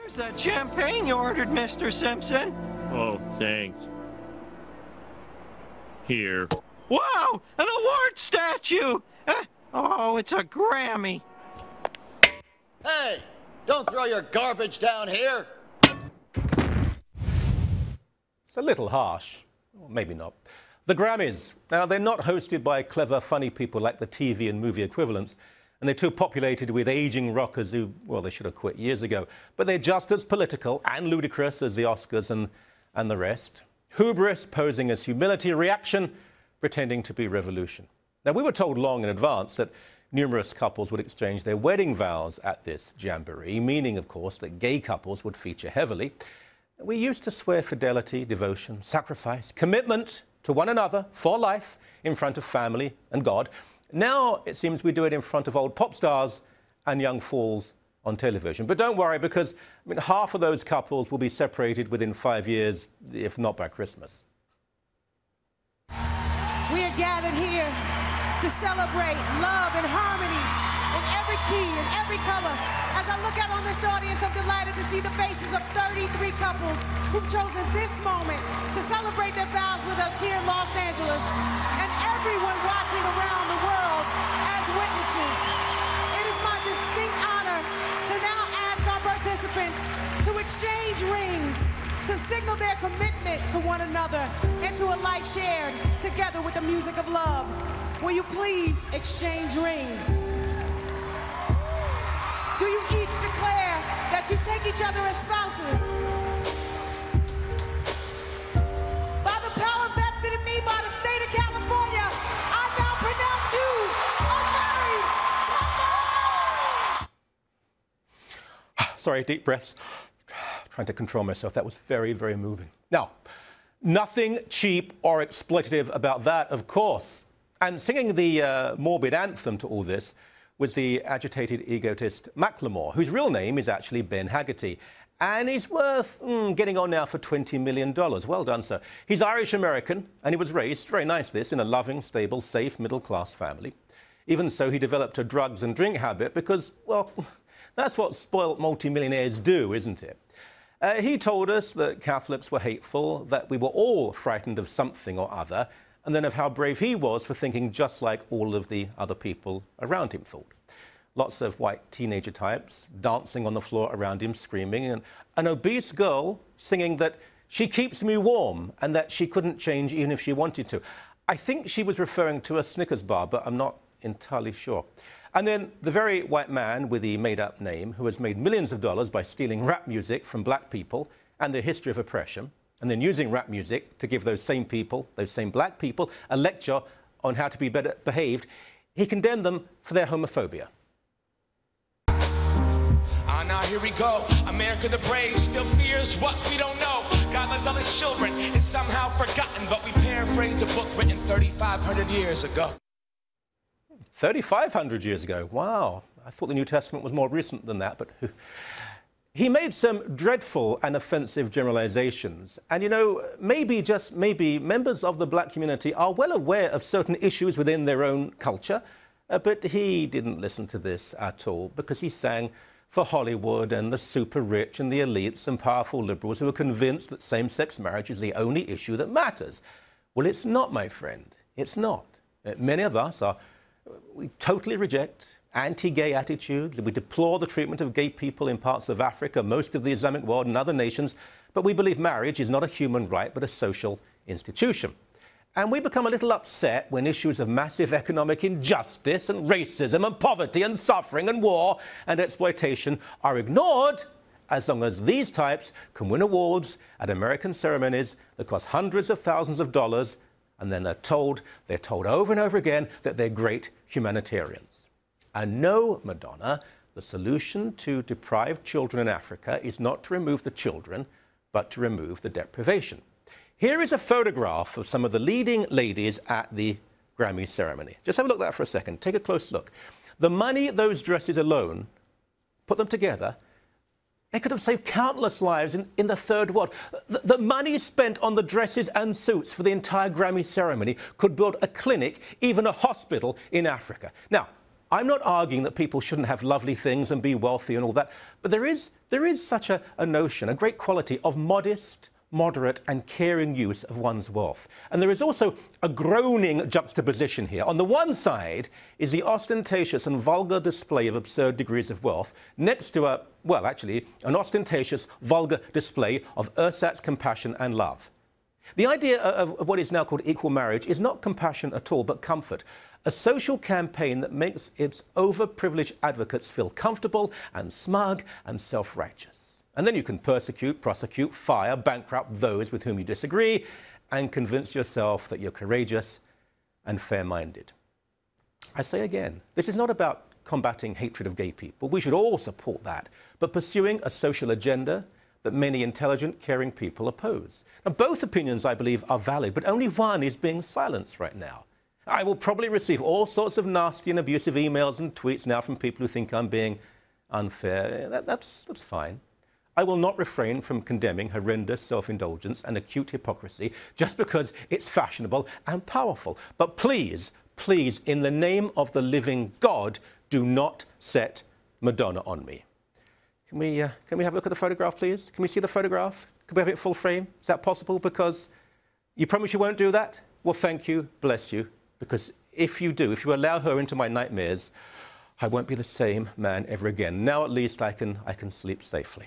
There's that champagne you ordered, Mr. Simpson. Oh, thanks. Here. Wow, an award statue! Oh, it's a Grammy. Hey, don't throw your garbage down here. It's a little harsh. Or maybe not. The Grammys. Now, they're not hosted by clever, funny people like the TV and movie equivalents, and they're too populated with aging rockers who, well, they should have quit years ago. But they're just as political and ludicrous as the Oscars and the rest. Hubris posing as humility, reaction pretending to be revolution. Now, we were told long in advance that numerous couples would exchange their wedding vows at this jamboree, meaning, of course, that gay couples would feature heavily. We used to swear fidelity, devotion, sacrifice, commitment to one another for life in front of family and God. Now it seems we do it in front of old pop stars and young fools on television. But don't worry, because half of those couples will be separated within 5 years, if not by Christmas. We are gathered here to celebrate love and harmony in every key, in every color. As I look out on this audience, I'm delighted to see the faces of 33 couples who've chosen this moment to celebrate their vows with us here in Los Angeles, and everyone watching around the world as witnesses. It is my distinct honor to now ask our participants to exchange rings, to signal their commitment to one another and to a life shared together with the music of love. Will you please exchange rings? Do you each declare that you take each other as spouses? By the power vested in me by the state of California, I now pronounce you a married couple! Sorry, deep breaths. Trying to control myself. That was very, very moving. Now, nothing cheap or exploitative about that, of course. And singing the morbid anthem to all this was the agitated egotist Macklemore, whose real name is actually Ben Haggerty. And he's worth getting on now for $20 million. Well done, sir. He's Irish-American, and he was raised, very nice this, in a loving, stable, safe, middle-class family. Even so, he developed a drugs and drink habit because, well, that's what spoilt multimillionaires do, isn't it? He told us that Catholics were hateful, that we were all frightened of something or other, and then of how brave he was for thinking just like all of the other people around him thought. Lots of white teenager types dancing on the floor around him, screaming, and an obese girl singing that she keeps me warm and that she couldn't change even if she wanted to. I think she was referring to a Snickers bar, but I'm not entirely sure. And then the very white man with the made-up name who has made millions of dollars by stealing rap music from black people and their history of oppression, and then using rap music to give those same people, those same black people, a lecture on how to be better behaved. He condemned them for their homophobia. Now here we go. America the brave still fears what we don't know. God loves all his children is somehow forgotten, but we paraphrase a book written 3,500 years ago. 3,500 years ago. Wow. I thought the New Testament was more recent than that, but he made some dreadful and offensive generalizations. And, you know, maybe, just maybe, members of the black community are well aware of certain issues within their own culture, but he didn't listen to this at all because he sang for Hollywood and the super rich and the elites and powerful liberals who are convinced that same-sex marriage is the only issue that matters. Well, it's not, my friend. It's not. Many of us we totally reject anti-gay attitudes. We deplore the treatment of gay people in parts of Africa, most of the Islamic world and other nations. But we believe marriage is not a human right, but a social institution. And we become a little upset when issues of massive economic injustice and racism and poverty and suffering and war and exploitation are ignored, as long as these types can win awards at American ceremonies that cost hundreds of thousands of dollars, and then they're told over and over again that they're great humanitarians. And no, Madonna, the solution to deprived children in Africa is not to remove the children, but to remove the deprivation. Here is a photograph of some of the leading ladies at the Grammy ceremony. Just have a look at that for a second. Take a close look. The money those dresses alone, put them together, they could have saved countless lives in the third world. The money spent on the dresses and suits for the entire Grammy ceremony could build a clinic, even a hospital in Africa. Now, I'm not arguing that people shouldn't have lovely things and be wealthy and all that, but there is such a notion, a great quality of modest, moderate and caring use of one's wealth. And there is also a groaning juxtaposition here. On the one side is the ostentatious and vulgar display of absurd degrees of wealth next to an ostentatious, vulgar display of ersatz compassion and love. The idea of what is now called equal marriage is not compassion at all, but comfort. A social campaign that makes its overprivileged advocates feel comfortable and smug and self-righteous. And then you can persecute, prosecute, fire, bankrupt those with whom you disagree and convince yourself that you're courageous and fair-minded. I say again, this is not about combating hatred of gay people. We should all support that, but pursuing a social agenda that many intelligent, caring people oppose. Now, both opinions, I believe, are valid, but only one is being silenced right now. I will probably receive all sorts of nasty and abusive emails and tweets now from people who think I'm being unfair. That's fine. I will not refrain from condemning horrendous self-indulgence and acute hypocrisy just because it's fashionable and powerful. But please, please, in the name of the living God, do not set Madonna on me. Can we have a look at the photograph, please? Can we see the photograph? Can we have it full frame? Is that possible? Because you promise you won't do that? Well, thank you, bless you. Because if you do, if you allow her into my nightmares, I won't be the same man ever again. Now at least I can sleep safely.